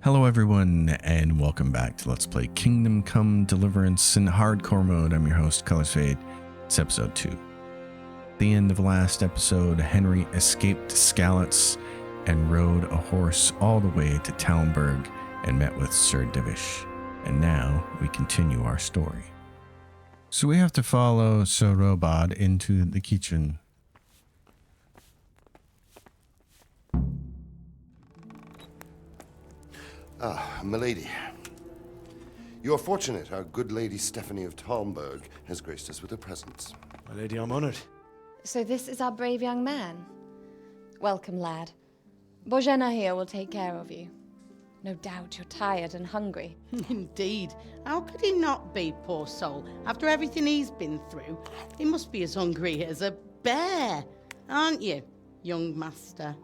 Hello everyone, and welcome back to Let's Play Kingdom Come Deliverance in Hardcore Mode. I'm your host, Colors Fade. It's episode 2. At the end of last episode, Henry escaped Skalitz and rode a horse all the way to Talmberg and met with Sir Divish. And now we continue our story. So we have to follow Sir Robad into the kitchen. Ah, milady. You are fortunate our good lady Stephanie of Talmberg has graced us with her presence. My lady, I'm honored. So this is our brave young man. Welcome, lad. Bojena here will take care of you. No doubt you're tired and hungry. Indeed. How could he not be, poor soul? After everything he's been through, he must be as hungry as a bear, aren't you, young master?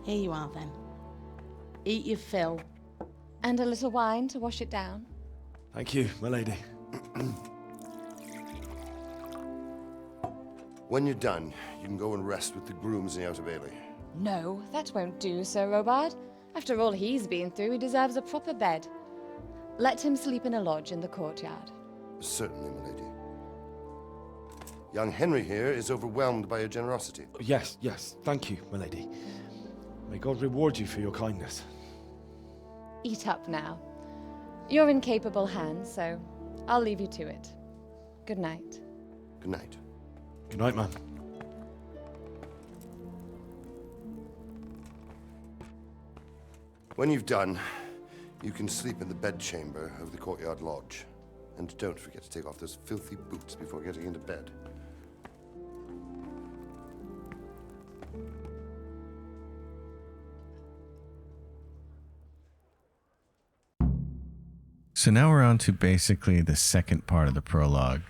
Here you are, then. Eat your fill. And a little wine to wash it down. Thank you, my lady. When you're done, you can go and rest with the grooms in the Outer Bailey. No, that won't do, Sir Robard. After all he's been through, he deserves a proper bed. Let him sleep in a lodge in the courtyard. Certainly, milady. Young Henry here is overwhelmed by your generosity. Yes, thank you, my lady. May God reward you for your kindness. Eat up now. You're in capable hands, so I'll leave you to it. Good night. Good night. Good night, man. When you've done, you can sleep in the bedchamber of the courtyard lodge. And don't forget to take off those filthy boots before getting into bed. So now we're on to basically the second part of the prologue.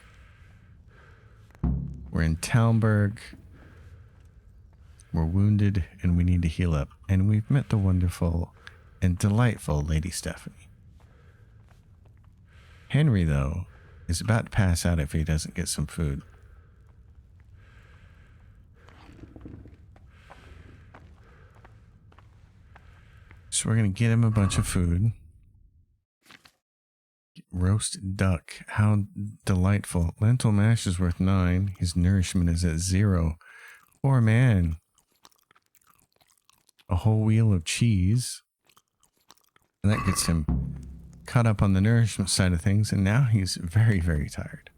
We're in Talmberg. We're wounded and we need to heal up. And we've met the wonderful and delightful Lady Stephanie. Henry, though, is about to pass out if he doesn't get some food. So we're going to get him a bunch of food. Roast duck. How delightful. Lentil mash is worth 9. His nourishment is at 0. Poor man. A whole wheel of cheese. And that gets him caught up on the nourishment side of things. And now he's very, very tired.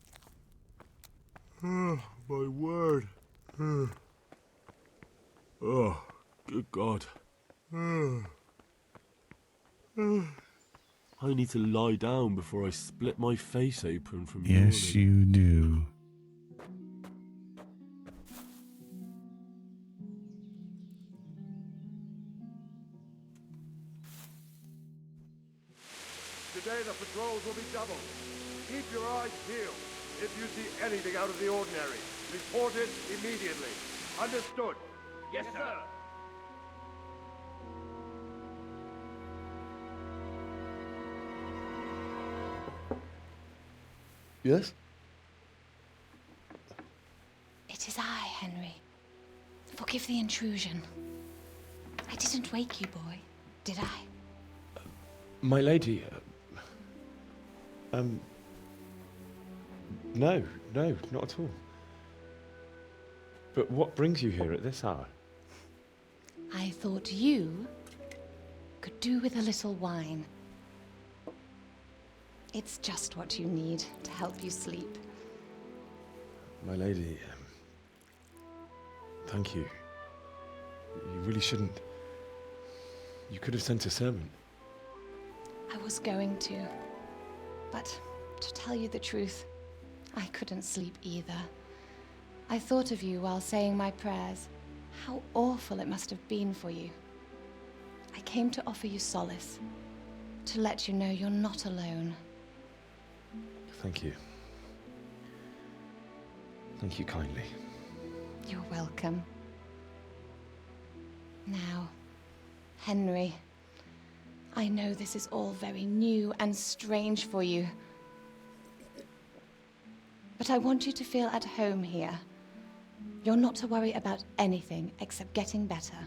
Oh, my word. Oh, good God. I need to lie down before I split my face open from yawning. Yes, you do. Today the patrols will be doubled. Keep your eyes peeled. If you see anything out of the ordinary, report it immediately. Understood? Yes, sir. Yes? It is I, Henry. Forgive the intrusion. I didn't wake you, boy, did I? My lady, no, not at all. But what brings you here at this hour? I thought you could do with a little wine. It's just what you need to help you sleep. My lady, thank you. You really shouldn't. You could have sent a servant. I was going to, but to tell you the truth, I couldn't sleep either. I thought of you while saying my prayers. How awful it must have been for you. I came to offer you solace, to let you know you're not alone. Thank you. Thank you kindly. You're welcome. Now, Henry, I know this is all very new and strange for you, but I want you to feel at home here. You're not to worry about anything except getting better.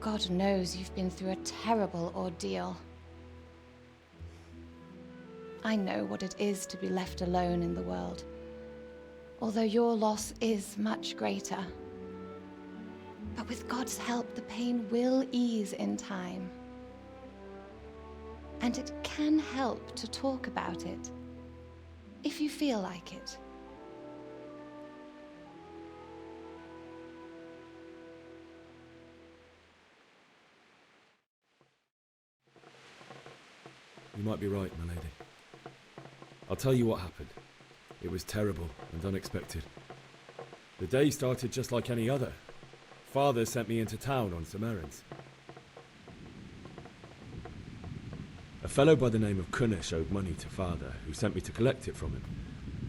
God knows you've been through a terrible ordeal. I know what it is to be left alone in the world, although your loss is much greater. But with God's help, the pain will ease in time. And it can help to talk about it, if you feel like it. You might be right, my lady. I'll tell you what happened. It was terrible and unexpected. The day started just like any other. Father sent me into town on some errands. A fellow by the name of Kunish owed money to Father, who sent me to collect it from him.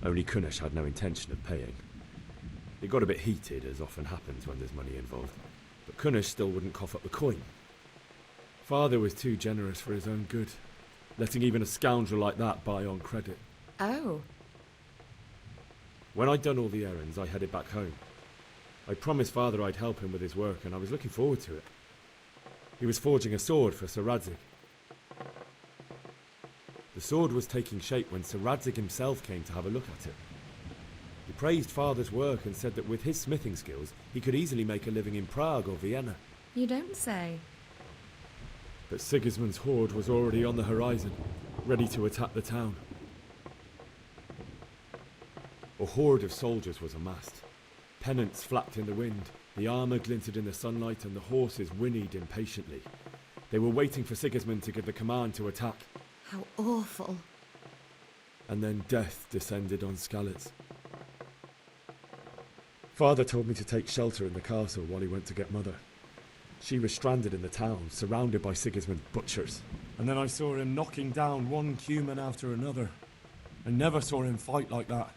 Only Kunish had no intention of paying. It got a bit heated, as often happens when there's money involved, but Kunish still wouldn't cough up the coin. Father was too generous for his own good, letting even a scoundrel like that buy on credit. Oh. When I'd done all the errands, I headed back home. I promised Father I'd help him with his work, and I was looking forward to it. He was forging a sword for Sir Radzig. The sword was taking shape when Sir Radzig himself came to have a look at it. He praised Father's work and said that with his smithing skills, he could easily make a living in Prague or Vienna. You don't say. But Sigismund's horde was already on the horizon, ready to attack the town. A horde of soldiers was amassed. Pennants flapped in the wind, the armour glinted in the sunlight, and the horses whinnied impatiently. They were waiting for Sigismund to give the command to attack. How awful. And then death descended on Skalitz. Father told me to take shelter in the castle while he went to get Mother. She was stranded in the town, surrounded by Sigismund's butchers. And then I saw him knocking down one Cuman after another. I never saw him fight like that.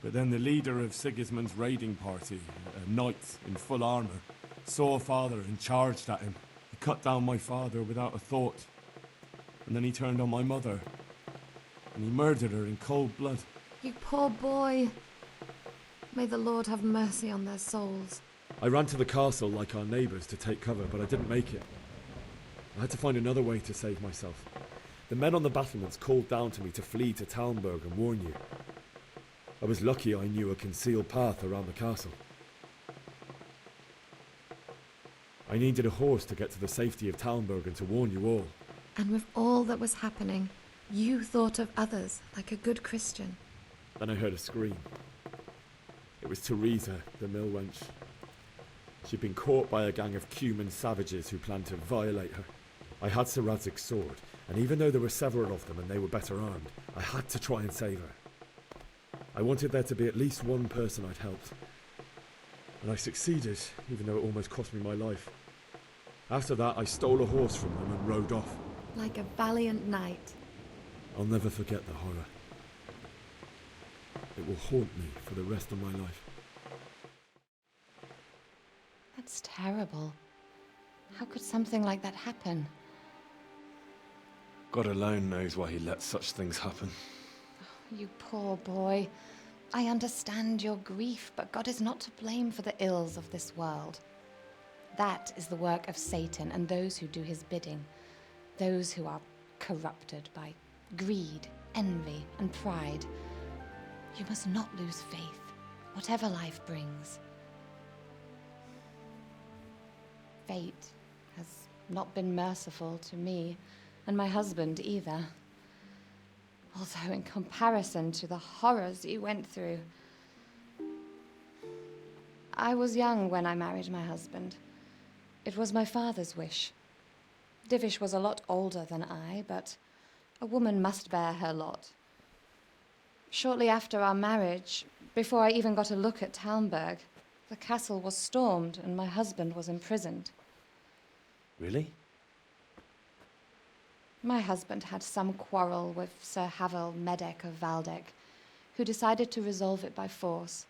But then the leader of Sigismund's raiding party, a knight in full armour, saw Father and charged at him. He cut down my father without a thought. And then he turned on my mother. And he murdered her in cold blood. You poor boy. May the Lord have mercy on their souls. I ran to the castle like our neighbours to take cover, but I didn't make it. I had to find another way to save myself. The men on the battlements called down to me to flee to Talmberg and warn you. I was lucky I knew a concealed path around the castle. I needed a horse to get to the safety of Talmberg and to warn you all. And with all that was happening, you thought of others like a good Christian. Then I heard a scream. It was Teresa, the mill wench. She'd been caught by a gang of Cuman savages who planned to violate her. I had Sir Radzig's sword, and even though there were several of them and they were better armed, I had to try and save her. I wanted there to be at least one person I'd helped. And I succeeded, even though it almost cost me my life. After that, I stole a horse from them and rode off. Like a valiant knight. I'll never forget the horror. It will haunt me for the rest of my life. That's terrible. How could something like that happen? God alone knows why he lets such things happen. You poor boy. I understand your grief, but God is not to blame for the ills of this world. That is the work of Satan and those who do his bidding. Those who are corrupted by greed, envy, and pride. You must not lose faith, whatever life brings. Fate has not been merciful to me, and my husband either. Although in comparison to the horrors you went through. I was young when I married my husband. It was my father's wish. Divish was a lot older than I, but a woman must bear her lot. Shortly after our marriage, before I even got a look at Talmberg, the castle was stormed and my husband was imprisoned. Really? My husband had some quarrel with Sir Havel Medek of Valdek, who decided to resolve it by force.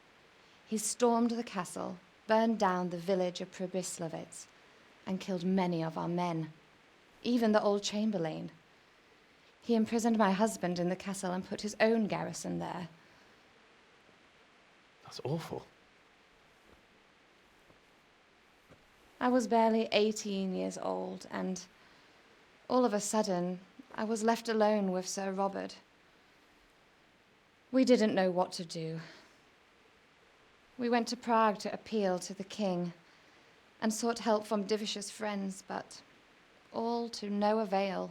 He stormed the castle, burned down the village of Pribyslavitz, and killed many of our men, even the old chamberlain. He imprisoned my husband in the castle and put his own garrison there. That's awful. I was barely 18 years old, and all of a sudden, I was left alone with Sir Robert. We didn't know what to do. We went to Prague to appeal to the king and sought help from Divish's friends, but all to no avail.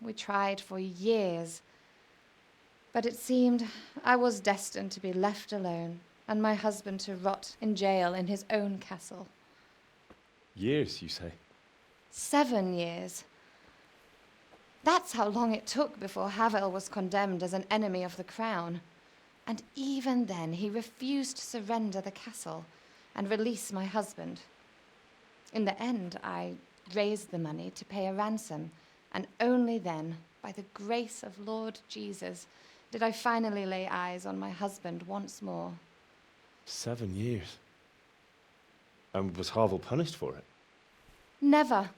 We tried for years, but it seemed I was destined to be left alone and my husband to rot in jail in his own castle. Years, you say? 7 years. That's how long it took before Havel was condemned as an enemy of the crown. And even then, he refused to surrender the castle and release my husband. In the end, I raised the money to pay a ransom, and only then, by the grace of Lord Jesus, did I finally lay eyes on my husband once more. 7 years. And was Havel punished for it? Never.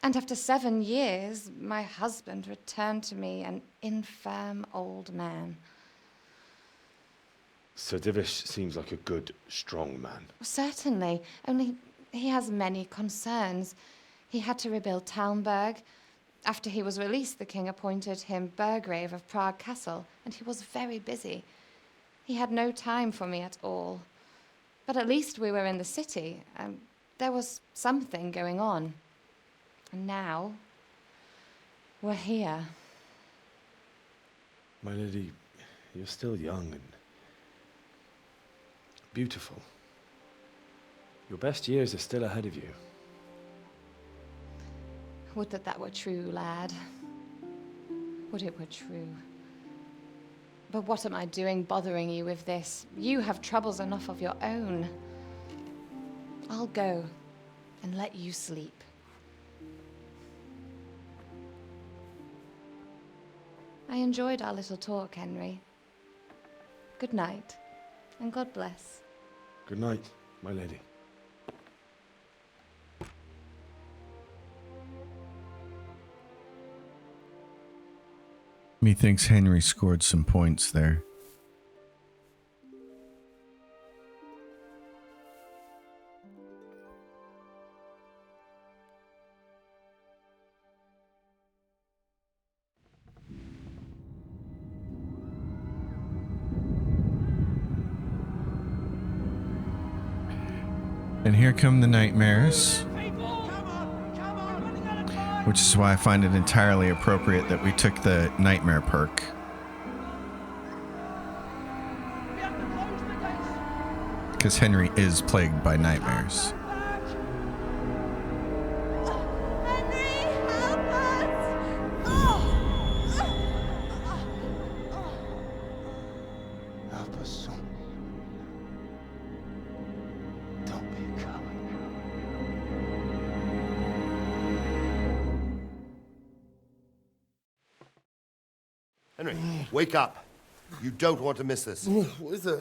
And after 7 years, my husband returned to me an infirm old man. Sir Divish seems like a good, strong man. Certainly, only he has many concerns. He had to rebuild Talmberg. After he was released, the king appointed him Burgrave of Prague Castle, and he was very busy. He had no time for me at all. But at least we were in the city, and there was something going on. And now, we're here. My lady, you're still young and beautiful. Your best years are still ahead of you. Would that that were true, lad. Would it were true. But what am I doing bothering you with this? You have troubles enough of your own. I'll go and let you sleep. I enjoyed our little talk, Henry. Good night, and God bless. Good night, my lady. Methinks Henry scored some points there. And here come the nightmares, which is why I find it entirely appropriate that we took the nightmare perk. Because Henry is plagued by nightmares. Help us, son. Don't be a coward. Henry, wake up. You don't want to miss this. What is it?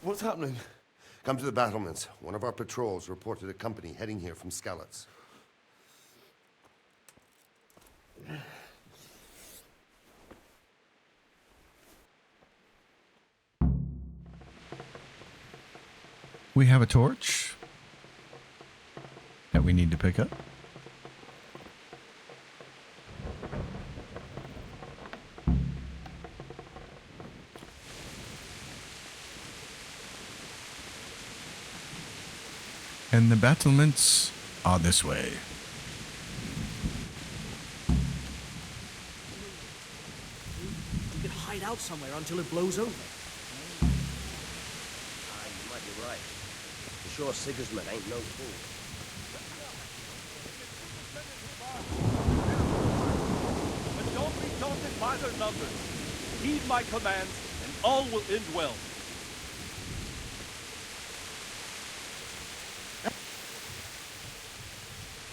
What's happening? Come to the battlements. One of our patrols reported a company heading here from Skalitz. We have a torch that we need to pick up. And the battlements are this way. We could hide out somewhere until it blows over. You might be right. I'm sure Sigismund ain't no fool. But don't be daunted by their numbers. Heed my commands, and all will end well.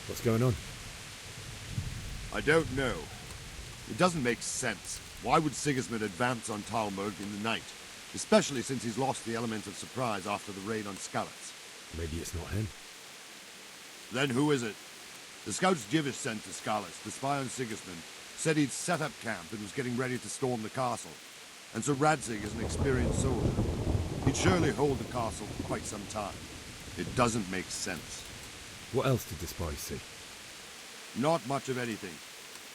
What's going on? I don't know. It doesn't make sense. Why would Sigismund advance on Talmberg in the night? Especially since he's lost the element of surprise after the raid on Skalitz. Maybe it's not him. Then who is it? The scouts Divish sent to Skalitz to spy on Sigismund said he'd set up camp and was getting ready to storm the castle. And Sir Radzig is an experienced soldier. He'd surely hold the castle for quite some time. It doesn't make sense. What else did the spies see? Not much of anything.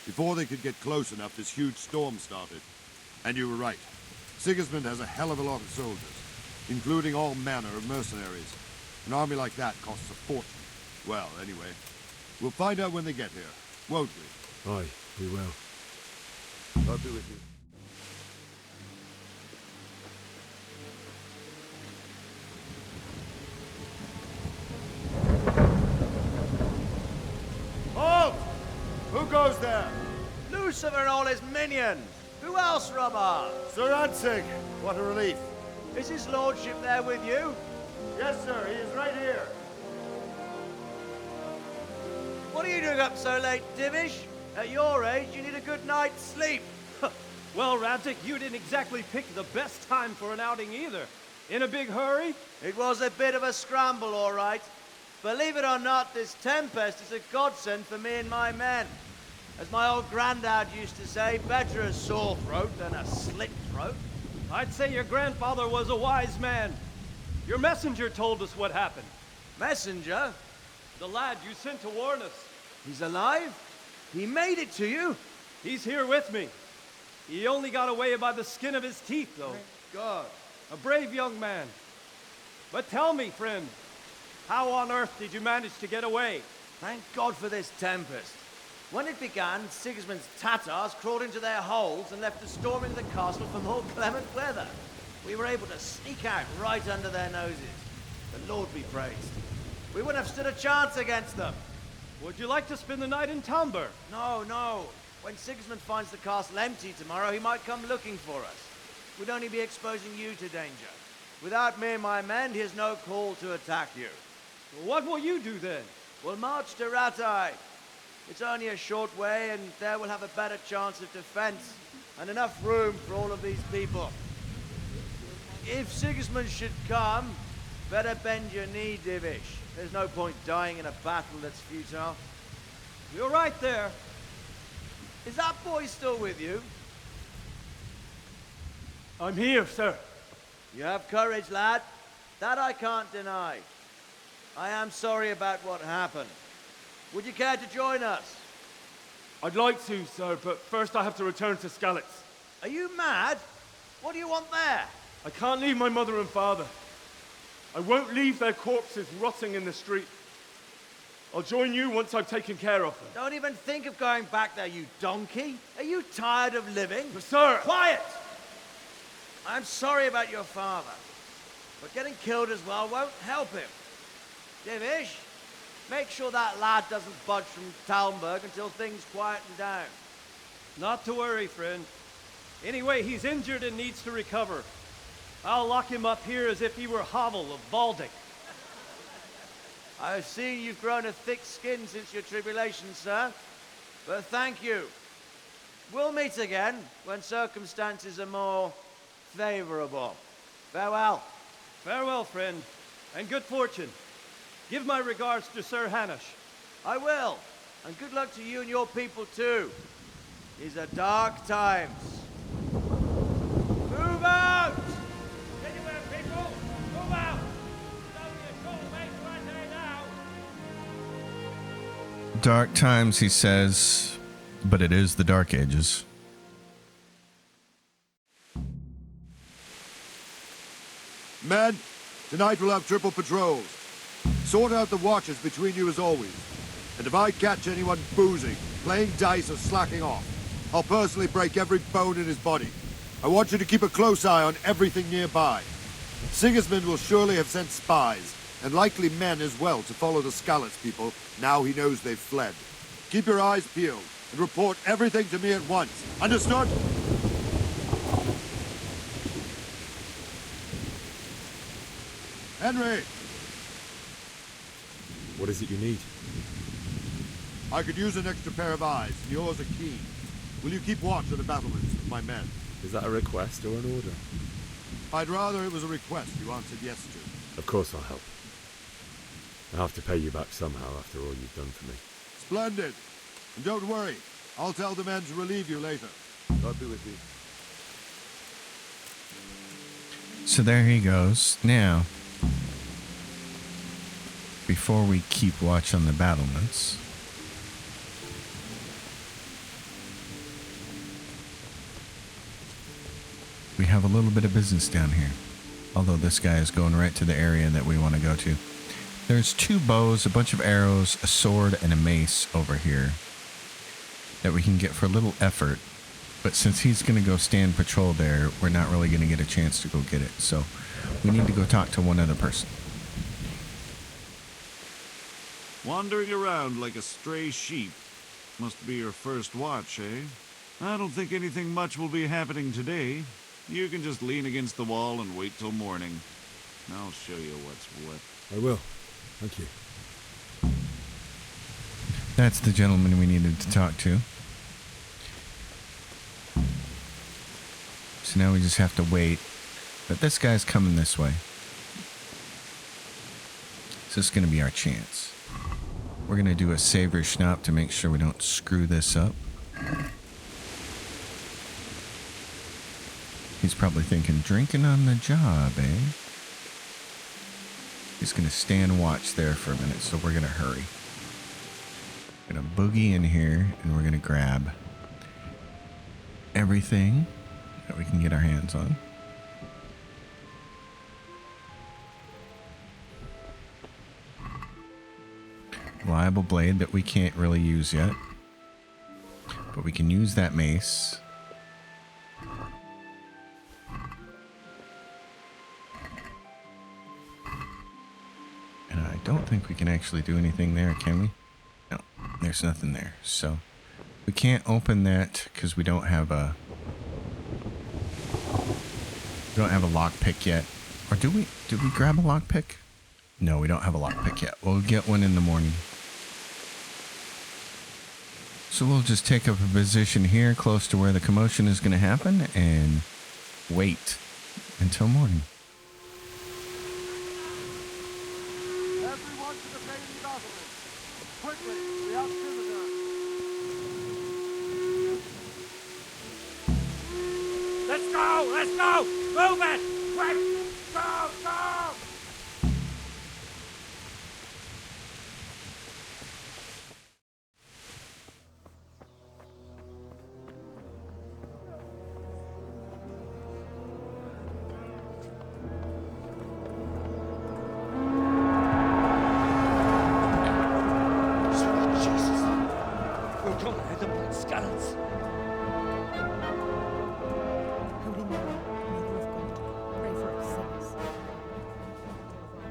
Before they could get close enough, this huge storm started. And you were right. Sigismund has a hell of a lot of soldiers, including all manner of mercenaries. An army like that costs a fortune. Well, anyway, we'll find out when they get here, won't we? Aye, we will. I'll be with you. Halt! Who goes there? Lucifer and all his minions! Who else, Robber? Sir Ansig. What a relief. Is his lordship there with you? Yes, sir. He is right here. What are you doing up so late, Divish? At your age, you need a good night's sleep. Well, Radzik, you didn't exactly pick the best time for an outing either. In a big hurry? It was a bit of a scramble, all right. Believe it or not, this tempest is a godsend for me and my men. As my old granddad used to say, better a sore throat than a slit throat. I'd say your grandfather was a wise man. Your messenger told us what happened. Messenger? The lad you sent to warn us. He's alive? He made it to you? He's here with me. He only got away by the skin of his teeth, though. Thank God. A brave young man. But tell me, friend, how on earth did you manage to get away? Thank God for this tempest. When it began, Sigismund's Tatars crawled into their holes and left the storming the castle for more clement weather. We were able to sneak out right under their noses. The Lord be praised. We wouldn't have stood a chance against them. Would you like to spend the night in Talmberg? No, no. When Sigismund finds the castle empty tomorrow, he might come looking for us. We'd only be exposing you to danger. Without me and my men, he has no call to attack you. What will you do then? We'll march to Ratai. It's only a short way, and there we'll have a better chance of defense and enough room for all of these people. If Sigismund should come, better bend your knee, Divish. There's no point dying in a battle that's futile. You're right there. Is that boy still with you? I'm here, sir. You have courage, lad. That I can't deny. I am sorry about what happened. Would you care to join us? I'd like to, sir, but first I have to return to Skalitz. Are you mad? What do you want there? I can't leave my mother and father. I won't leave their corpses rotting in the street. I'll join you once I've taken care of them. Don't even think of going back there, you donkey. Are you tired of living? But sir! Quiet! I'm sorry about your father, but getting killed as well won't help him. Divish, make sure that lad doesn't budge from Talmberg until things quieten down. Not to worry, friend. Anyway, he's injured and needs to recover. I'll lock him up here as if he were Havel of Valdic. I've seen you've grown a thick skin since your tribulation, sir. But thank you. We'll meet again when circumstances are more favorable. Farewell. Farewell, friend, and good fortune. Give my regards to Sir Hanush. I will. And good luck to you and your people, too. These are dark times. Move out! Anywhere, people! Move out! It's only a short way to Ratai now. Dark times, he says, but it is the Dark Ages. Men, tonight we'll have triple patrols. Sort out the watches between you as always. And if I catch anyone boozing, playing dice or slacking off, I'll personally break every bone in his body. I want you to keep a close eye on everything nearby. Sigismund will surely have sent spies, and likely men as well, to follow the Skalitz people now he knows they've fled. Keep your eyes peeled, and report everything to me at once. Understood? Henry! What is it you need? I could use an extra pair of eyes, and yours are keen. Will you keep watch of the battlements with my men? Is that a request or an order? I'd rather it was a request you answered yes to. Of course I'll help. I'll have to pay you back somehow after all you've done for me. Splendid. And don't worry, I'll tell the men to relieve you later. God be with you. So there he goes. Now, before we keep watch on the battlements, we have a little bit of business down here. Although this guy is going right to the area that we want to go to. There's 2 bows, a bunch of arrows, a sword, and a mace over here that we can get for a little effort. But since he's going to go stand patrol there, we're not really going to get a chance to go get it. So we need to go talk to one other person. Wandering around like a stray sheep. Must be your first watch, eh? I don't think anything much will be happening today. You can just lean against the wall and wait till morning. I'll show you what's what. I will. Thank you. That's the gentleman we needed to talk to. So now we just have to wait. But this guy's coming this way. So this is going to be our chance. We're going to do a savor schnapp to make sure we don't screw this up. He's probably thinking, drinking on the job, eh? He's going to stand watch there for a minute, so we're going to hurry. We're going to boogie in here, and we're going to grab everything that we can get our hands on. Reliable blade that we can't really use yet. But we can use that mace. And I don't think we can actually do anything there, can we? No, there's nothing there. So we can't open that because we don't have a lockpick yet. Or do we? Did we grab a lockpick? No, we don't have a lockpick yet. We'll get one in the morning. So we'll just take up a position here close to where the commotion is going to happen and wait until morning. Everyone to the main battlement. Quickly, we have visitors. Let's go! Let's go! Move it! Quick! Go! Go!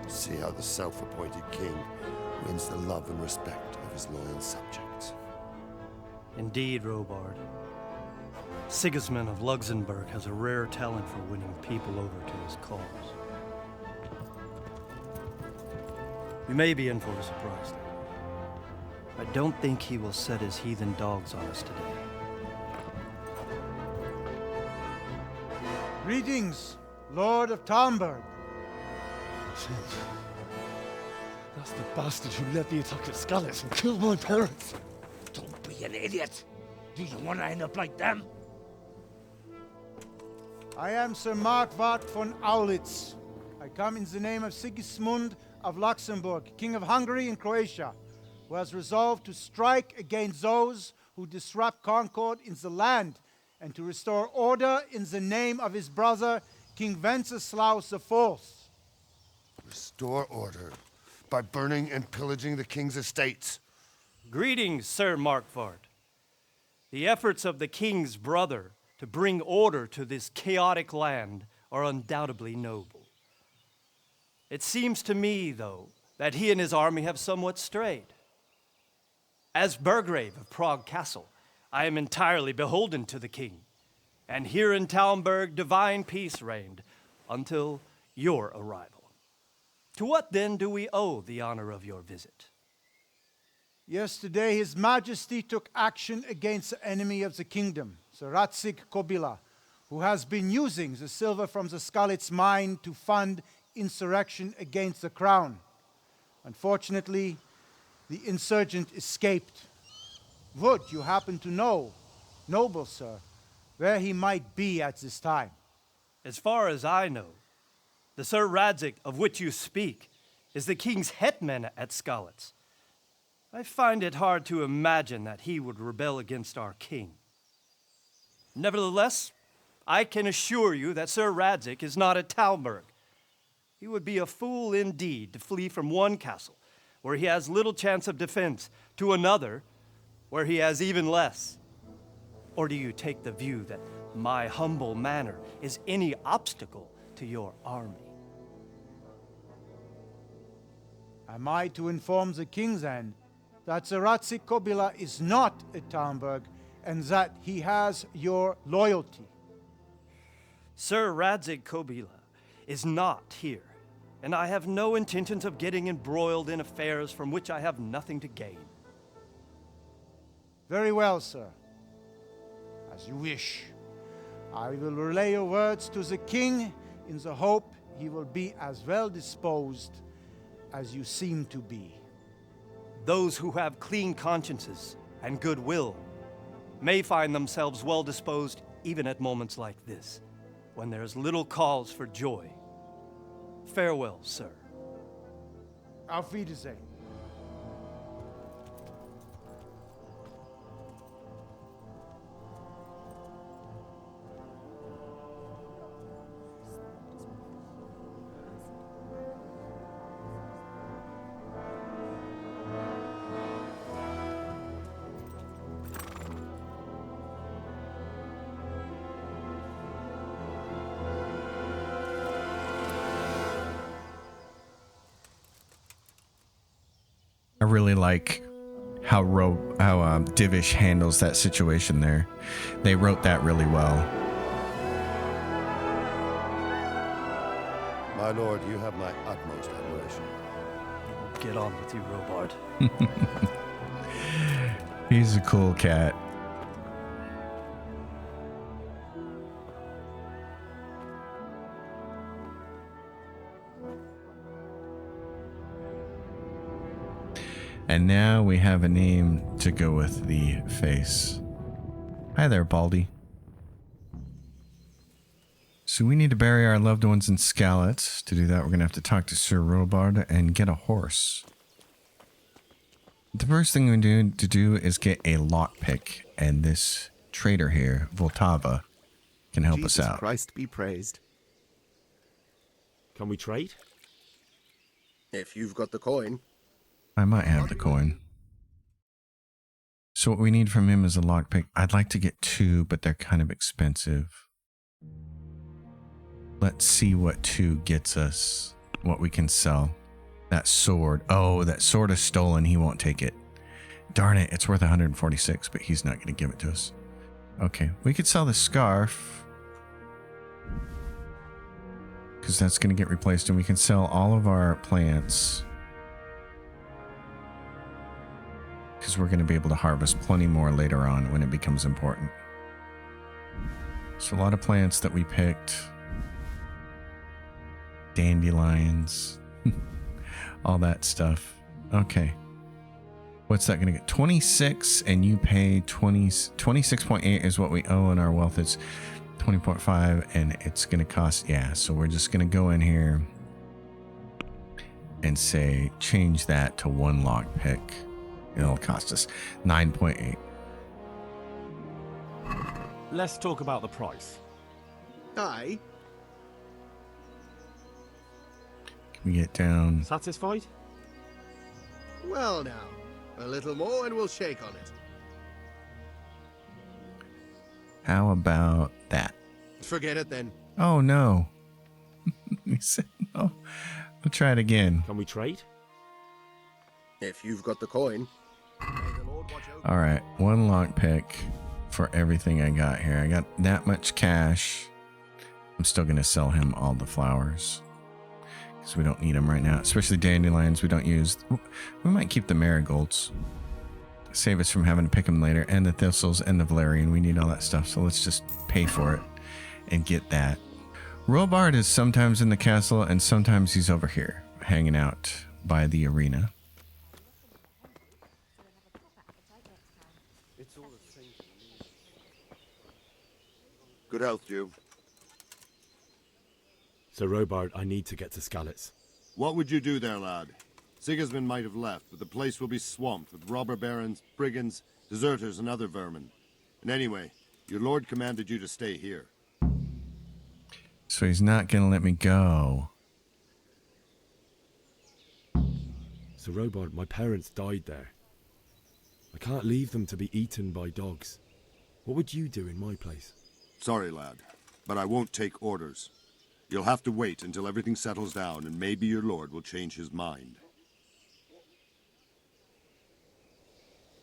See how the self-appointed king wins the love and respect of his loyal subjects. Indeed, Robard. Sigismund of Luxembourg has a rare talent for winning people over to his cause. We may be in for a surprise, though. I don't think he will set his heathen dogs on us today. Greetings, Lord of Talmberg. That's the bastard who led the attack at Scarlet and killed my parents. Don't be an idiot. Do you want to end up like them? I am Sir Markwart von Aulitz. I come in the name of Sigismund of Luxembourg, King of Hungary and Croatia, who has resolved to strike against those who disrupt concord in the land and to restore order in the name of his brother, King Wenceslaus IV. Restore order by burning and pillaging the king's estates. Greetings, Sir Markwart. The efforts of the king's brother to bring order to this chaotic land are undoubtedly noble. It seems to me, though, that he and his army have somewhat strayed. As Burgrave of Prague Castle, I am entirely beholden to the king, and here in Talmberg divine peace reigned until your arrival. To what then do we owe the honor of your visit? Yesterday, His Majesty took action against the enemy of the kingdom, Sir Ratsig Kobila, who has been using the silver from the Skalitz mine to fund insurrection against the crown. Unfortunately, the insurgent escaped. Would you happen to know, noble sir, where he might be at this time? As far as I know, the Sir Radzic of which you speak is the king's hetman at Skalitz. I find it hard to imagine that he would rebel against our king. Nevertheless, I can assure you that Sir Radzig is not at Talmberg. He would be a fool indeed to flee from one castle, where he has little chance of defense, to another, where he has even less. Or do you take the view that my humble manner is any obstacle to your army? Am I to inform the king then that Sir Radzig Kobyla is not at Talmberg and that he has your loyalty? Sir Radzig Kobyla is not here, and I have no intentions of getting embroiled in affairs from which I have nothing to gain. Very well, sir. As you wish. I will relay your words to the king in the hope he will be as well disposed as you seem to be. Those who have clean consciences and goodwill may find themselves well disposed even at moments like this, when there is little cause for joy. Farewell, sir. Auf Wiedersehen. I really like how Divish handles that situation there. They wrote that really well. My lord, you have my utmost admiration. Get on with you, Robard. He's a cool cat. And now we have a name to go with the face. Hi there, Baldy. So we need to bury our loved ones in Skalitz. To do that, we're going to have to talk to Sir Robard and get a horse. The first thing we need to do is get a lockpick, and this trader here, Vltava, can help us out. Christ be praised. Can we trade? If you've got the coin. I might have the coin. So what we need from him is a lockpick. I'd like to get 2, but they're kind of expensive. Let's see what 2 gets us, what we can sell. That sword. Oh, that sword is stolen. He won't take it. Darn it, it's worth 146, but he's not going to give it to us. Okay, we could sell the scarf, because that's going to get replaced, and we can sell all of our plants, because we're going to be able to harvest plenty more later on when it becomes important. So a lot of plants that we picked. Dandelions. All that stuff. Okay. What's that going to get? 26, and you pay 26.8 is what we owe, and our wealth is 20.5, and it's going to cost, yeah, so we're just going to go in here and say change that to 1 lockpick. It'll cost us 9.8. Let's talk about the price. Aye. Can we get down? Satisfied? Well now, a little more and we'll shake on it. How about that? Forget it then. Oh no. He said no. We'll try it again. Can we trade? If you've got the coin. All right, 1 lockpick for everything I got here. I got that much cash. I'm still going to sell him all the flowers because we don't need them right now, especially dandelions we don't use. We might keep the marigolds. Save us from having to pick them later, and the thistles and the valerian. We need all that stuff, so let's just pay for it and get that. Robard is sometimes in the castle, and sometimes he's over here hanging out by the arena. Good health, Jew. So, Robard, I need to get to Skalitz. What would you do there, lad? Sigismund might have left, but the place will be swamped with robber barons, brigands, deserters, and other vermin. And anyway, your lord commanded you to stay here. So he's not going to let me go. Sir Robard, my parents died there. I can't leave them to be eaten by dogs. What would you do in my place? Sorry, lad, but I won't take orders. You'll have to wait until everything settles down, and maybe your lord will change his mind.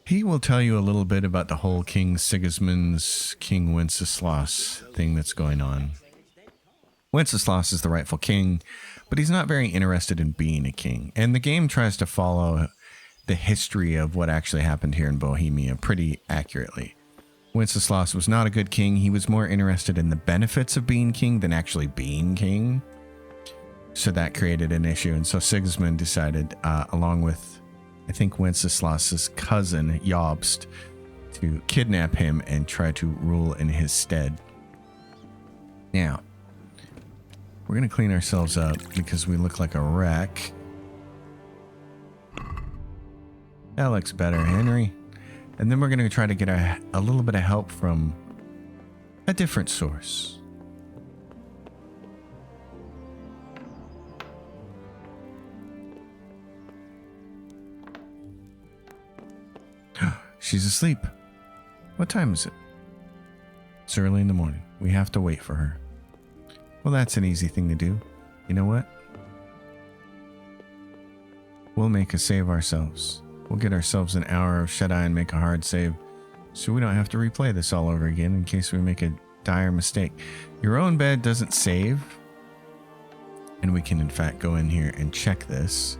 He will tell you a little bit about the whole King Sigismund's King Wenceslas thing that's going on. Wenceslas is the rightful king, but he's not very interested in being a king. And the game tries to follow the history of what actually happened here in Bohemia pretty accurately. Wenceslas was not a good king. He was more interested in the benefits of being king than actually being king. So that created an issue. And so Sigismund decided, along with, I think, Wenceslas's cousin, Jobst, to kidnap him and try to rule in his stead. Now, we're going to clean ourselves up because we look like a wreck. That looks better, Henry. And then we're going to try to get a little bit of help from a different source. She's asleep. What time is it? It's early in the morning. We have to wait for her. Well, that's an easy thing to do. You know what? We'll make a save ourselves. We'll get ourselves an hour of shut-eye and make a hard save so we don't have to replay this all over again in case we make a dire mistake. Your own bed doesn't save. And we can, in fact, go in here and check this.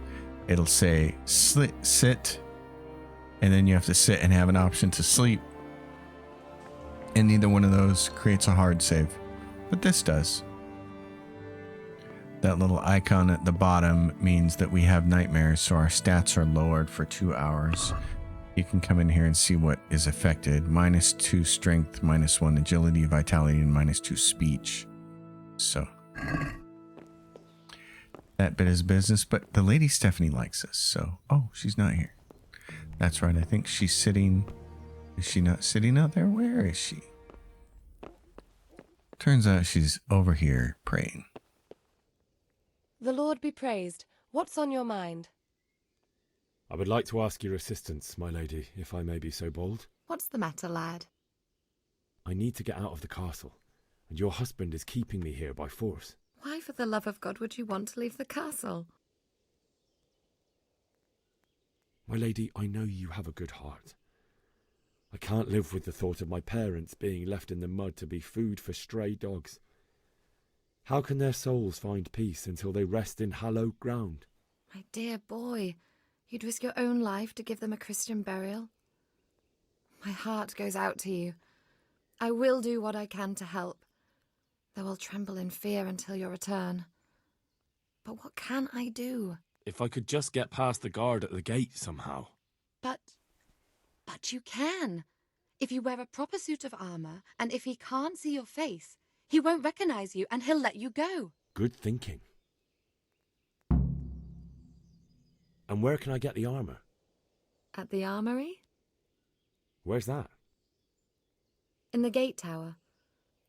It'll say sit, and then you have to sit and have an option to sleep. And neither one of those creates a hard save. But this does. That little icon at the bottom means that we have nightmares, so our stats are lowered for 2 hours. You can come in here and see what is affected. -2 strength, -1 agility, vitality, and -2 speech. So that bit is business, but the Lady Stephanie likes us, so... Oh, she's not here. That's right, I think she's sitting... Is she not sitting out there? Where is she? Turns out she's over here praying. The Lord be praised. What's on your mind? I would like to ask your assistance, my lady, if I may be so bold. What's the matter, lad? I need to get out of the castle, and your husband is keeping me here by force. Why, for the love of God, would you want to leave the castle? My lady, I know you have a good heart. I can't live with the thought of my parents being left in the mud to be food for stray dogs. How can their souls find peace until they rest in hallowed ground? My dear boy, you'd risk your own life to give them a Christian burial? My heart goes out to you. I will do what I can to help, though I'll tremble in fear until your return. But what can I do? If I could just get past the guard at the gate somehow. But you can. If you wear a proper suit of armor, and if he can't see your face, he won't recognize you, and he'll let you go. Good thinking. And where can I get the armor? At the armory? Where's that? In the gate tower.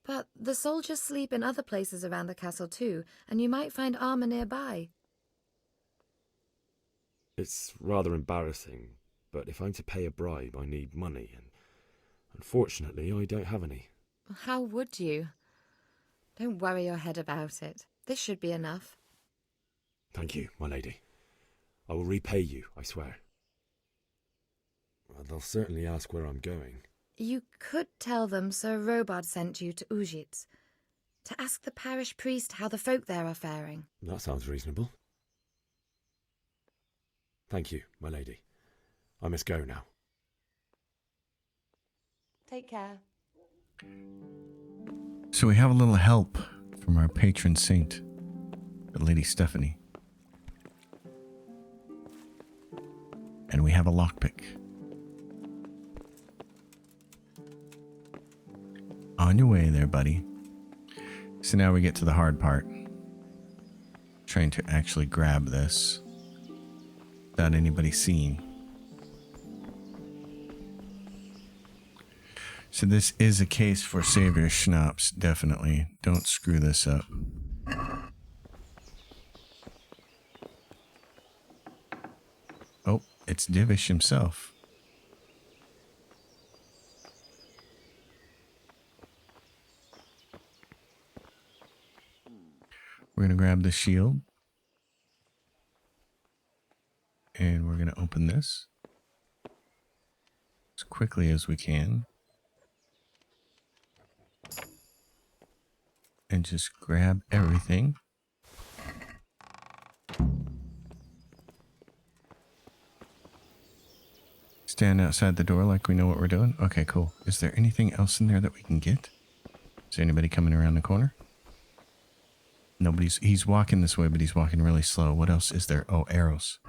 But the soldiers sleep in other places around the castle too, and you might find armor nearby. It's rather embarrassing, but if I'm to pay a bribe, I need money, and unfortunately, I don't have any. How would you? Don't worry your head about it. This should be enough. Thank you, my lady. I will repay you, I swear. They'll certainly ask where I'm going. You could tell them Sir Robard sent you to Ujits, to ask the parish priest how the folk there are faring. That sounds reasonable. Thank you, my lady. I must go now. Take care. So we have a little help from our patron saint, the Lady Stephanie. And we have a lockpick. On your way there, buddy. So now we get to the hard part. trying to actually grab this without anybody seeing. So this is a case for save your schnapps, definitely. Don't screw this up. Oh, it's Divish himself. We're going to grab the shield. And we're going to open this as quickly as we can. And just grab everything. Stand outside the door like we know what we're doing. Okay, cool. Is there anything else in there that we can get? Is there anybody coming around the corner? Nobody's. He's walking this way, but he's walking really slow. What else is there? Oh, arrows.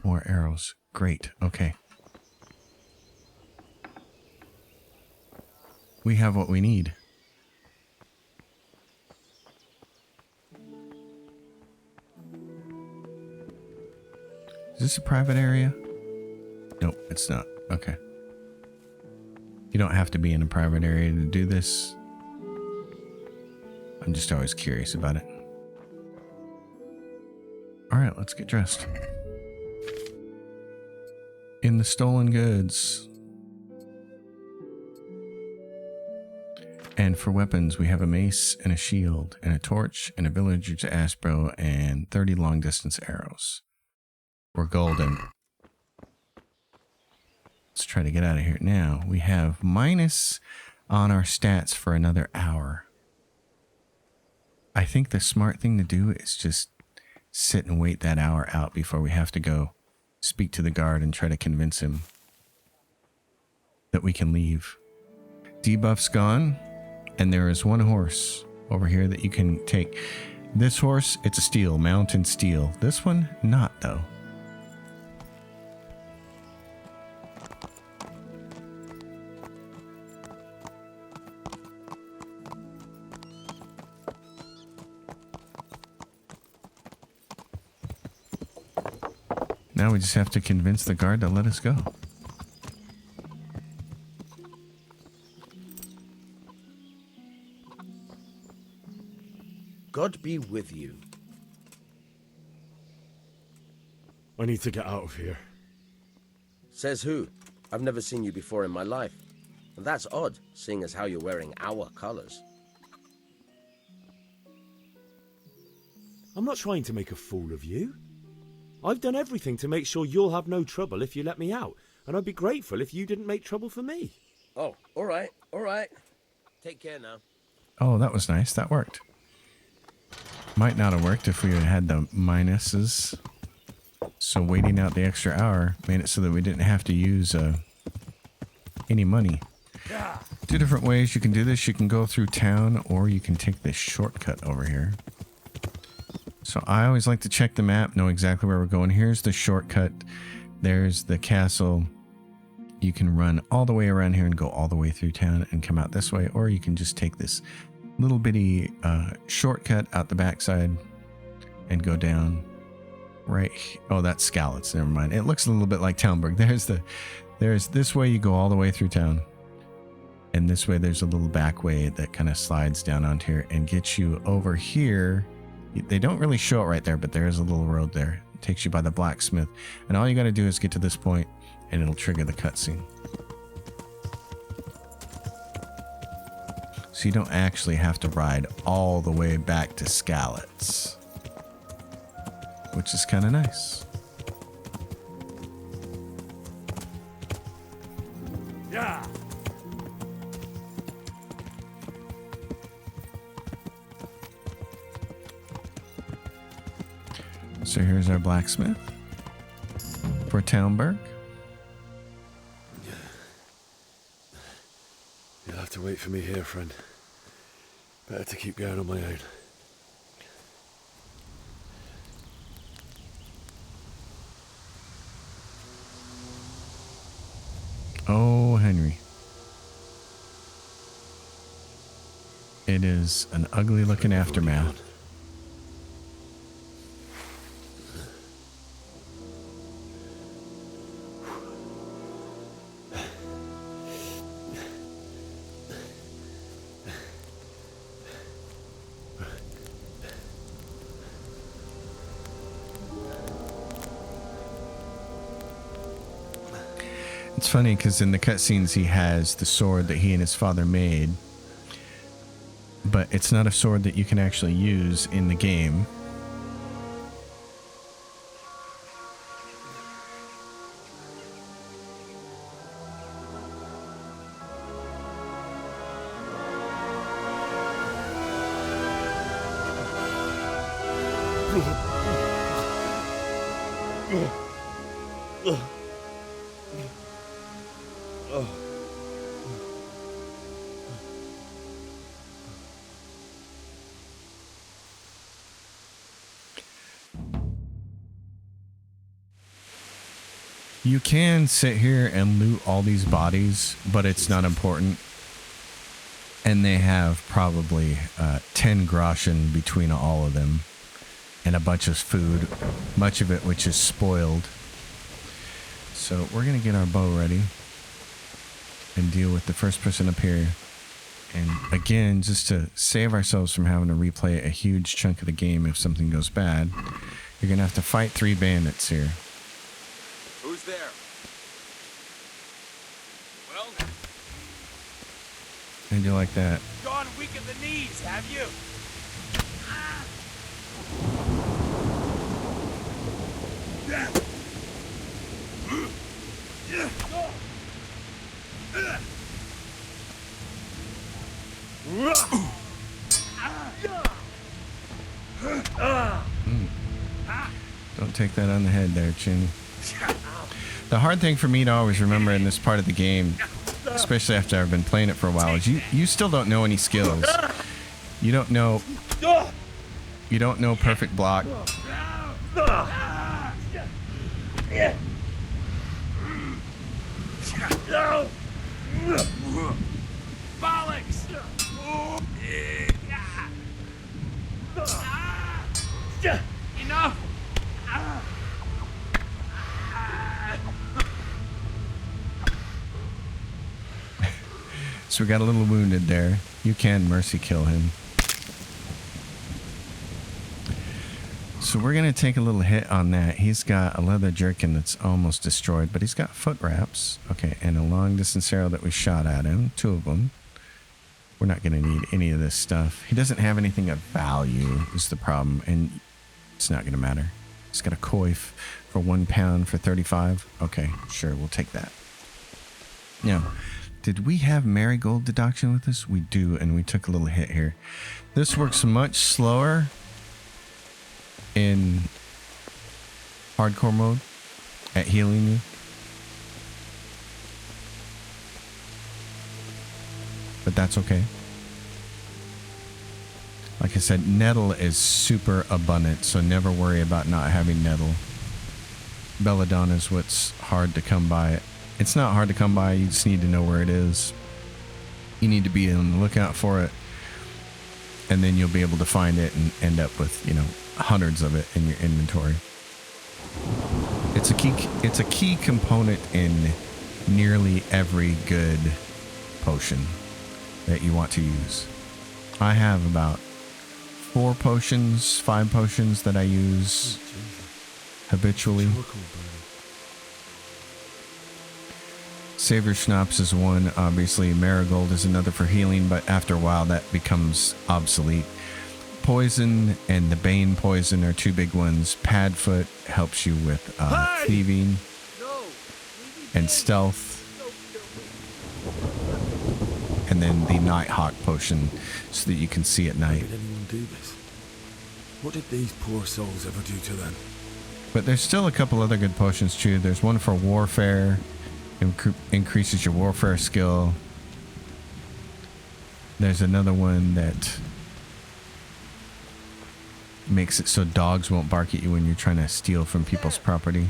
More arrows. Great. Okay. We have what we need. Is this a private area? Nope, it's not. Okay. You don't have to be in a private area to do this. I'm just always curious about it. Alright, let's get dressed. In the stolen goods. And for weapons, we have a mace and a shield and a torch and a villager's ass bow and 30 long distance arrows. We're golden. Let's try to get out of here now. We have minus on our stats for another hour. I think the smart thing to do is just sit and wait that hour out before we have to go speak to the guard and try to convince him that we can leave. Debuff's gone, and there is one horse over here that you can take. This horse, it's a steel, mountain steel. This one, not though. Now we just have to convince the guard to let us go. God be with you. I need to get out of here. Says who? I've never seen you before in my life. And that's odd, seeing as how you're wearing our colors. I'm not trying to make a fool of you. I've done everything to make sure you'll have no trouble if you let me out, and I'd be grateful if you didn't make trouble for me. Oh, all right, all right. Take care now. Oh, that was nice. That worked. Might not have worked if we had had the minuses. So waiting out the extra hour made it so that we didn't have to use any money. Two different ways you can do this. You can go through town, or you can take this shortcut over here. So I always like to check the map, know exactly where we're going. Here's the shortcut. There's the castle. You can run all the way around here and go all the way through town and come out this way, or you can just take this little bitty shortcut out the backside and go down right. Oh, that's Skalitz. Never mind. It looks a little bit like Talmberg. There's this way you go all the way through town, and this way there's a little back way that kind of slides down onto here and gets you over here. They don't really show it right there, but there is a little road there. It takes you by the blacksmith, and all you got to do is get to this point, and it'll trigger the cutscene. So you don't actually have to ride all the way back to Skalitz, which is kind of nice. Yeah. So here's our blacksmith for Talmberg. You'll have to wait for me here, friend. Better to keep going on my own. Oh, Henry. It is an ugly looking aftermath. It's funny because in the cutscenes he has the sword that he and his father made, but it's not a sword that you can actually use in the game. You can sit here and loot all these bodies, but it's not important. And they have probably 10 groschen between all of them. And a bunch of food, much of it which is spoiled. So we're going to get our bow ready and deal with the first person up here. And again, just to save ourselves from having to replay a huge chunk of the game if something goes bad, you're going to have to fight 3 bandits here. Who's there? Well, How'd you like that? gone weak at the knees, have you? Don't take that on the head there, Chinny. The hard thing for me to always remember in this part of the game, especially after I've been playing it for a while, is you still don't know any skills. You don't know perfect block. Bollocks! Enough! So we got a little wounded there. You can mercy kill him. So we're going to take a little hit on that. He's got a leather jerkin that's almost destroyed, but he's got foot wraps. Okay, and a long distance arrow that we shot at him. 2 of them. We're not going to need any of this stuff. He doesn't have anything of value is the problem, and it's not going to matter. He's got a coif for 1 pound for 35. Okay, sure, we'll take that. Now, did we have marigold deduction with us? We do, and we took a little hit here. This works much slower in hardcore mode at healing you. But that's okay. Like I said, nettle is super abundant, so never worry about not having nettle. Belladonna is what's hard to come by. It's not hard to come by, you just need to know where it is. You need to be on the lookout for it, and then you'll be able to find it and end up with, hundreds of it in your inventory. It's a key component in nearly every good potion that you want to use. I have about 5 potions that I use habitually. Savior Schnapps is one, obviously. Marigold is another for healing, but after a while that becomes obsolete. Poison and the Bane poison are 2 big ones. Padfoot helps you with thieving and stealth. And then the Nighthawk potion so that you can see at night. Why did anyone do this? What did these poor souls ever do to them? But there's still a couple other good potions too. There's one for warfare. Increases your warfare skill. There's another one that makes it so dogs won't bark at you when you're trying to steal from people's property.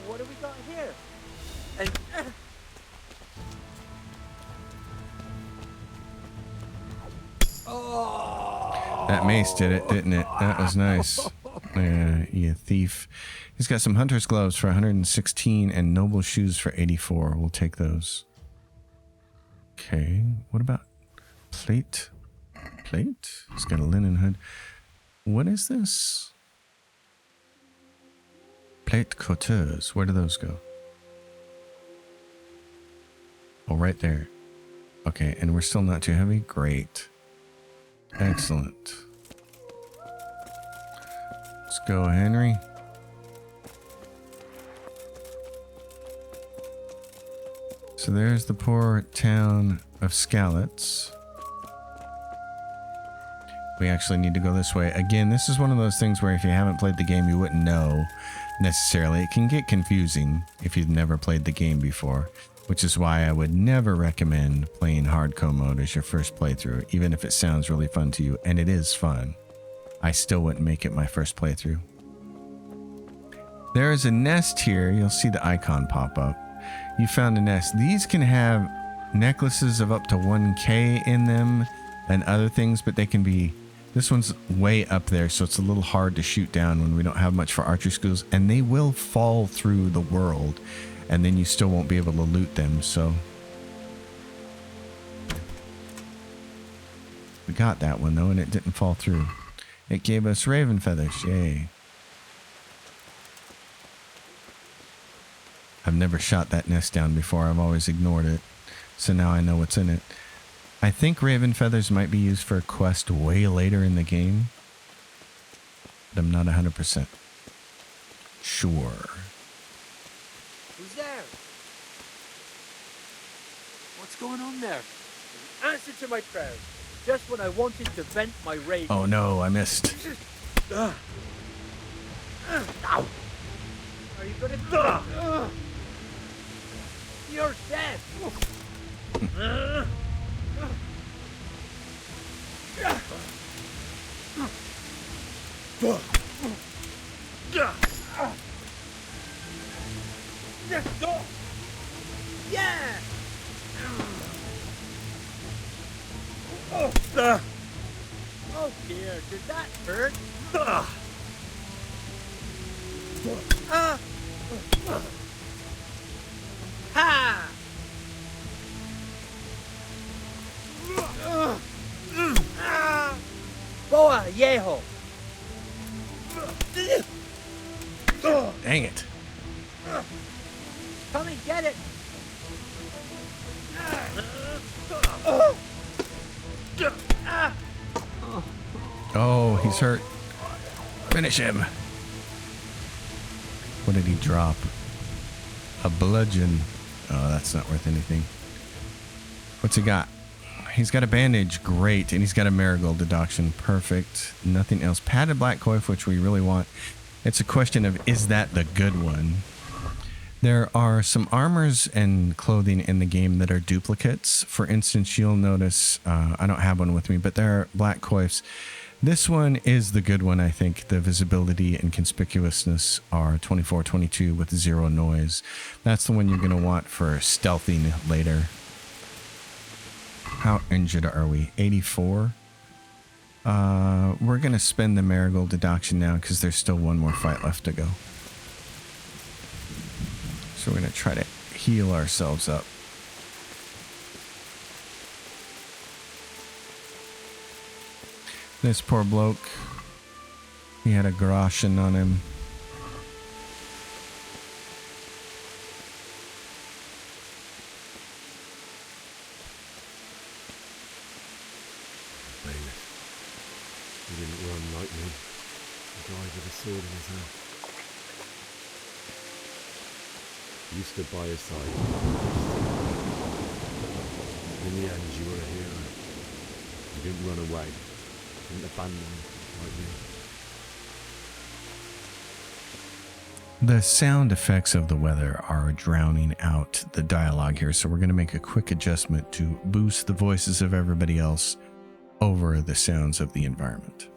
What have we got here? And That mace did it, didn't it? That was nice. You thief. He's got some hunter's gloves for 116 and noble shoes for 84. We'll take those. Okay. What about plate? Plate? He's got a linen hood. What is this? Plate coteuse. Where do those go? Oh, right there. Okay, and we're still not too heavy? Great. Excellent. Let's go, Henry. So there's the poor town of Skalitz. We actually need to go this way. Again, this is one of those things where if you haven't played the game, you wouldn't know necessarily. It can get confusing if you've never played the game before, which is why I would never recommend playing hardcore mode as your first playthrough, even if it sounds really fun to you, and it is fun. I still wouldn't make it my first playthrough. There is a nest here. You'll see the icon pop up. You found a nest. These can have necklaces of up to 1K in them and other things, but they can be... This one's way up there, so it's a little hard to shoot down when we don't have much for archery skills, and they will fall through the world, and then you still won't be able to loot them, so... We got that one, though, and it didn't fall through. It gave us raven feathers, yay. I've never shot that nest down before, I've always ignored it, so now I know what's in it. I think raven feathers might be used for a quest way later in the game, but I'm not 100% sure. Who's there? What's going on there? An answer to my prayers. Just when I wanted to vent my rage. Oh no, I missed. Ow. Are you gonna... You're dead. Yeah. Oh dear, did that hurt? Ha! Boa Yeho! Dang it. Come and get it! Oh, he's hurt. Finish him. What did he drop? A bludgeon. Oh, that's not worth anything. What's he got? He's got a bandage. Great. And he's got a marigold deduction. Perfect. Nothing else. Padded black coif, which we really want. It's a question of, is that the good one? There are some armors and clothing in the game that are duplicates. For instance, you'll notice, I don't have one with me, but there are black coifs. This one is the good one, I think. The visibility and conspicuousness are 24, 22 with 0 noise. That's the one you're going to want for stealthing later. How injured are we? 84? We're going to spend the marigold deduction now because there's still one more fight left to go. So we're going to try to heal ourselves up. This poor bloke, he had a groschen on him. He didn't run like me. He died with a sword in his hand. You stood by his side. In the end, you were a hero. You didn't run away. You didn't abandon him like me. The sound effects of the weather are drowning out the dialogue here, so we're going to make a quick adjustment to boost the voices of everybody else over the sounds of the environment.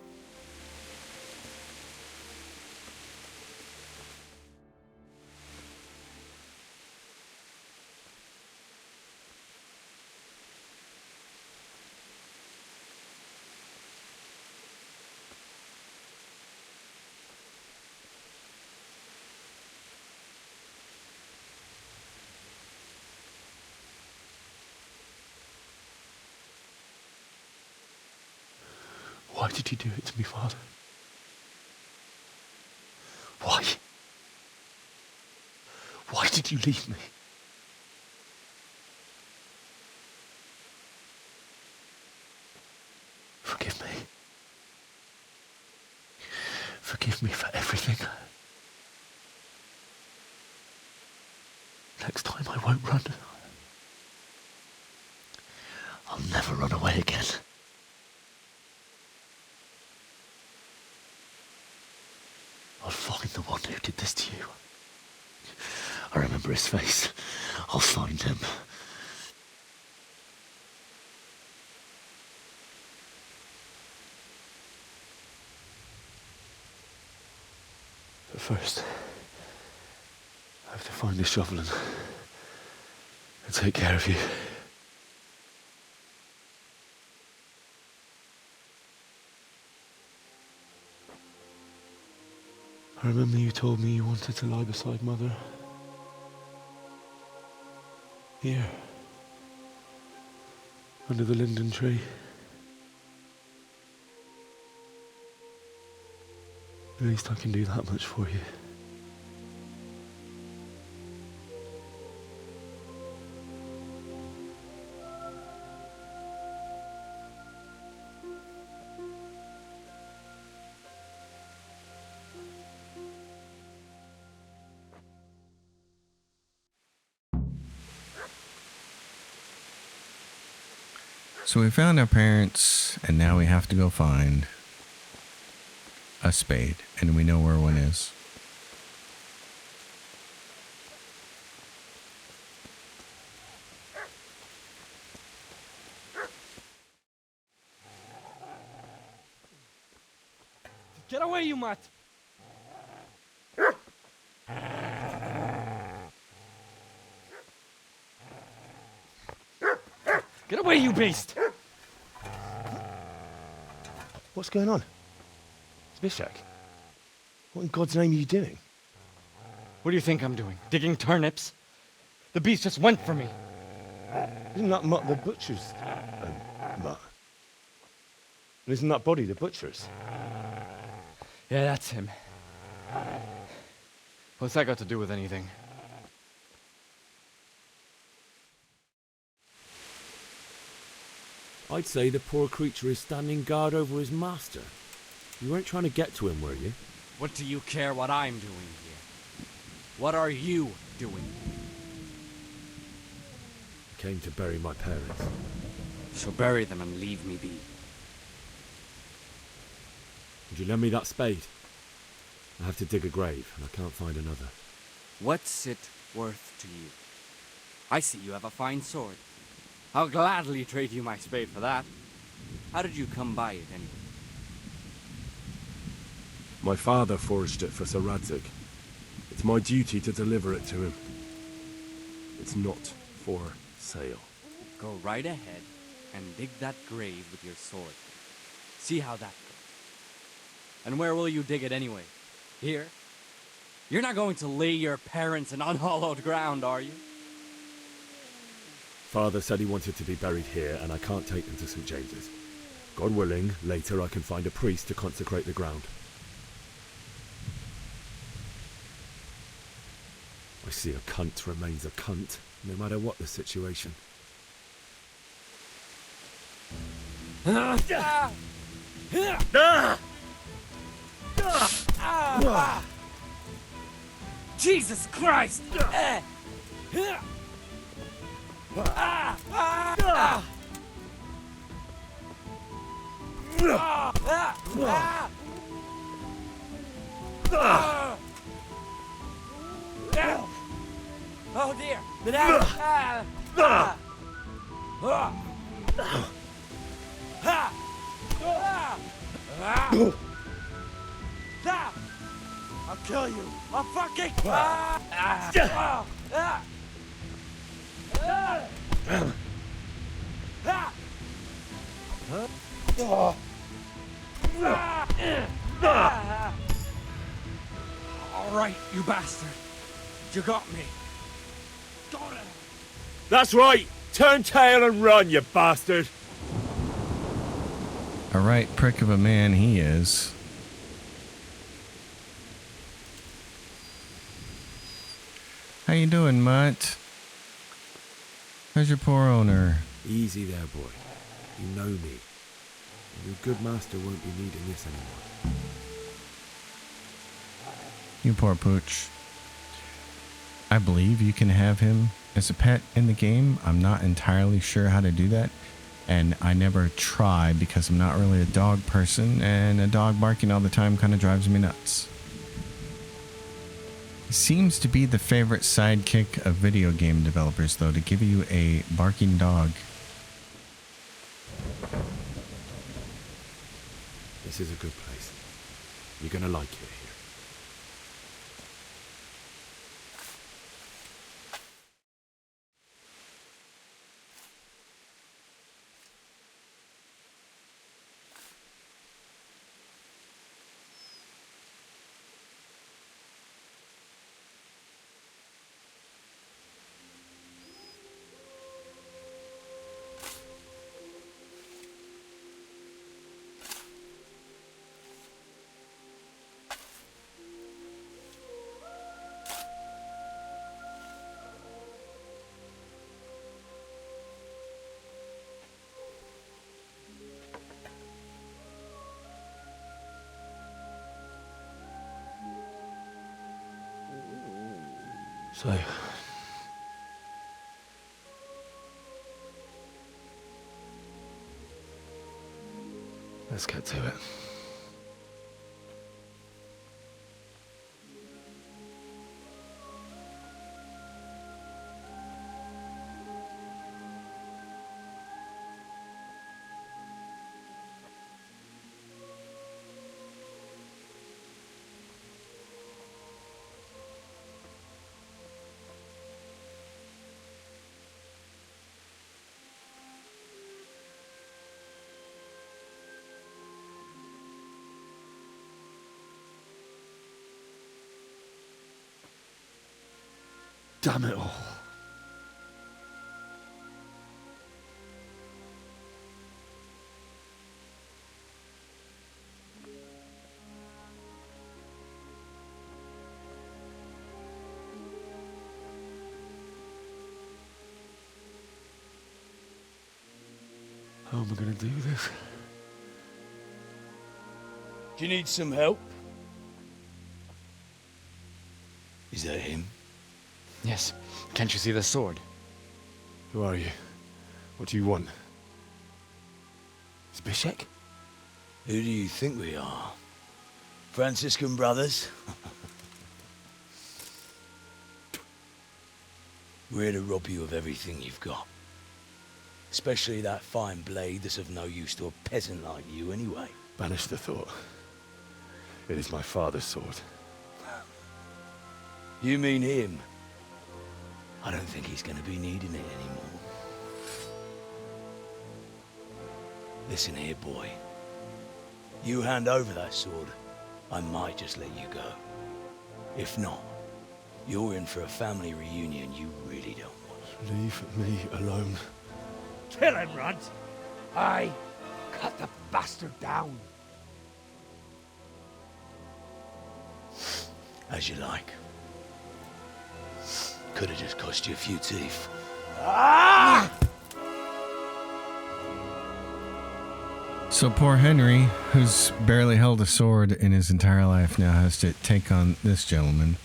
Why did you do it to me, Father? Why? Why did you leave me? Forgive me. Forgive me for everything. Next time I won't run. I'll never run away again. I'll find the one who did this to you. I remember his face. I'll find him. But first, I have to find this shovel and take care of you. I remember you told me you wanted to lie beside Mother. Here. Under the linden tree. At least I can do that much for you. So we found our parents, and now we have to go find a spade, and we know where one is. Get away, you mutt! Get away, you beast! What's going on? Zbyszek, what in God's name are you doing? What do you think I'm doing? Digging turnips? The beast just went for me. Isn't that Mutt the butcher's? Mutt? Isn't that body the butcher's? Yeah, that's him. What's that got to do with anything? I'd say the poor creature is standing guard over his master. You weren't trying to get to him, were you? What do you care what I'm doing here? What are you doing? I came to bury my parents. So bury them and leave me be. Would you lend me that spade? I have to dig a grave, and I can't find another. What's it worth to you? I see you have a fine sword. I'll gladly trade you my spade for that. How did you come by it, anyway? My father forged it for Sir Radzig. It's my duty to deliver it to him. It's not for sale. Go right ahead and dig that grave with your sword. See how that goes. And where will you dig it anyway? Here? You're not going to lay your parents in unhallowed ground, are you? Father said he wanted to be buried here, and I can't take them to St. James's. God willing, later I can find a priest to consecrate the ground. I see a cunt remains a cunt, no matter what the situation. Jesus Christ! Oh dear! I'll kill you! I'll fucking... All right, you bastard. You got me. Got him. That's right! Turn tail and run, you bastard! A right prick of a man he is. How you doing, Mutt? How's your poor owner? Easy there, boy. You know me. Your good master won't be needing this anymore. You poor pooch. I believe you can have him as a pet in the game. I'm not entirely sure how to do that. And I never try because I'm not really a dog person, and a dog barking all the time kind of drives me nuts. It seems to be the favorite sidekick of video game developers, though, to give you a barking dog. This is a good place. You're gonna like it here. So, let's get to it. Damn it all. How am I going to do this? Do you need some help? Is that him? Yes. Can't you see the sword? Who are you? What do you want? Zbyszek? Who do you think we are? Franciscan brothers? We're here to rob you of everything you've got. Especially that fine blade that's of no use to a peasant like you anyway. Banish the thought. It is my father's sword. You mean him? I don't think he's going to be needing it anymore. Listen here, boy. You hand over that sword, I might just let you go. If not, you're in for a family reunion you really don't want. Leave me alone. Kill him, Runt! Aye, cut the bastard down. As you like. Could have just cost you a few teeth. Ah! So poor Henry, who's barely held a sword in his entire life, now has to take on this gentleman.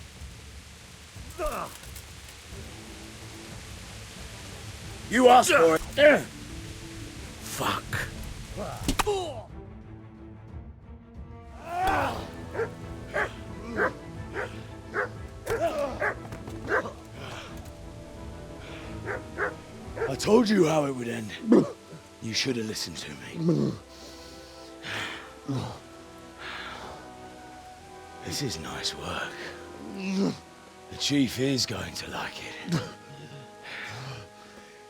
You asked for it. Fuck. I told you how it would end. You should have listened to me. This is nice work. The chief is going to like it.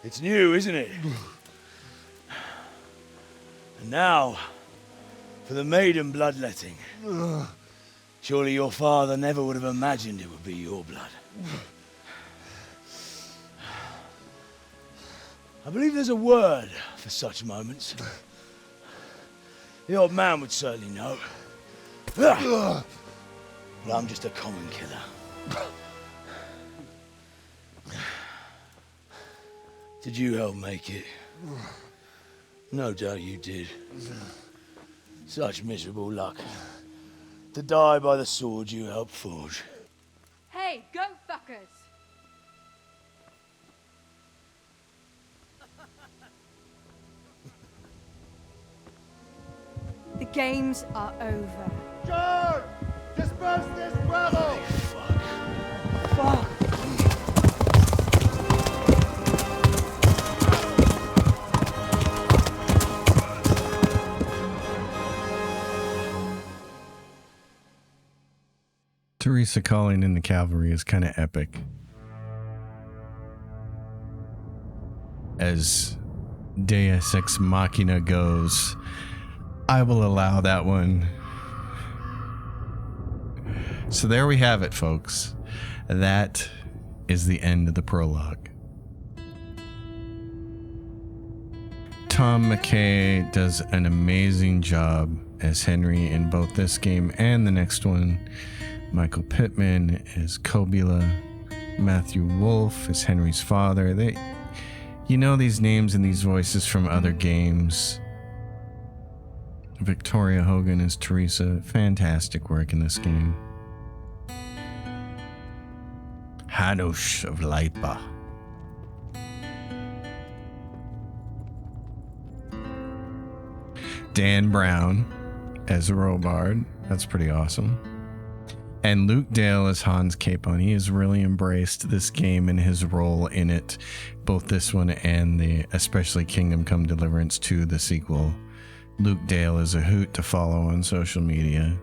It's new, isn't it? And now, for the maiden bloodletting. Surely your father never would have imagined it would be your blood. I believe there's a word for such moments. The old man would certainly know. But I'm just a common killer. Did you help make it? No doubt you did. Such miserable luck. To die by the sword you helped forge. Hey, go fuckers! The games are over. Guard! Disperse this rabble! Fuck! Teresa calling in the cavalry is kind of epic. As Deus Ex Machina goes, I will allow that one. So there we have it, folks. That is the end of the prologue. Tom McKay does an amazing job as Henry in both this game and the next one. Michael Pittman is Kobila. Matthew Wolfe is Henry's father. You know these names and these voices from other games. Victoria Hogan is Teresa. Fantastic work in this game. Hanush of Leipa. Dan Brown as Robard. That's pretty awesome. And Luke Dale as Hans Capon. He has really embraced this game and his role in it, both this one and especially Kingdom Come Deliverance 2, the sequel. Luke Dale is a hoot to follow on social media.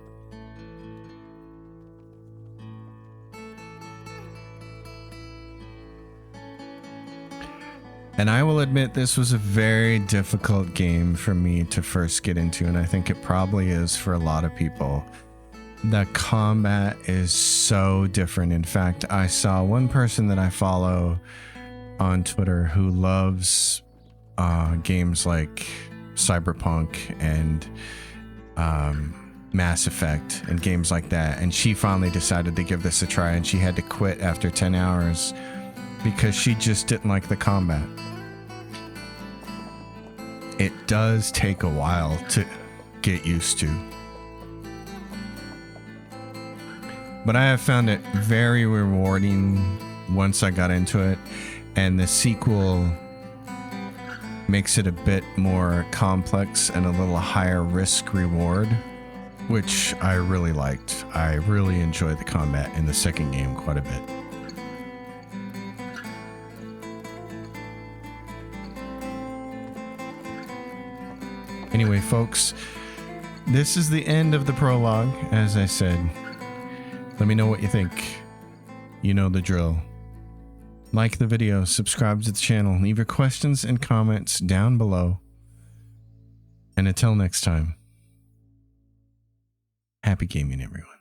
And I will admit this was a very difficult game for me to first get into, and I think it probably is for a lot of people. The combat is so different. In fact, I saw one person that I follow on Twitter who loves games like Cyberpunk and Mass Effect and games like that, and she finally decided to give this a try, and she had to quit after 10 hours because she just didn't like the combat. It does take a while to get used to. But I have found it very rewarding once I got into it, and the sequel makes it a bit more complex and a little higher risk reward, which I really liked. I really enjoyed the combat in the second game quite a bit. Anyway, folks, this is the end of the prologue, as I said. Let me know what you think. You know the drill. Like the video, subscribe to the channel, leave your questions and comments down below. And until next time, happy gaming, everyone.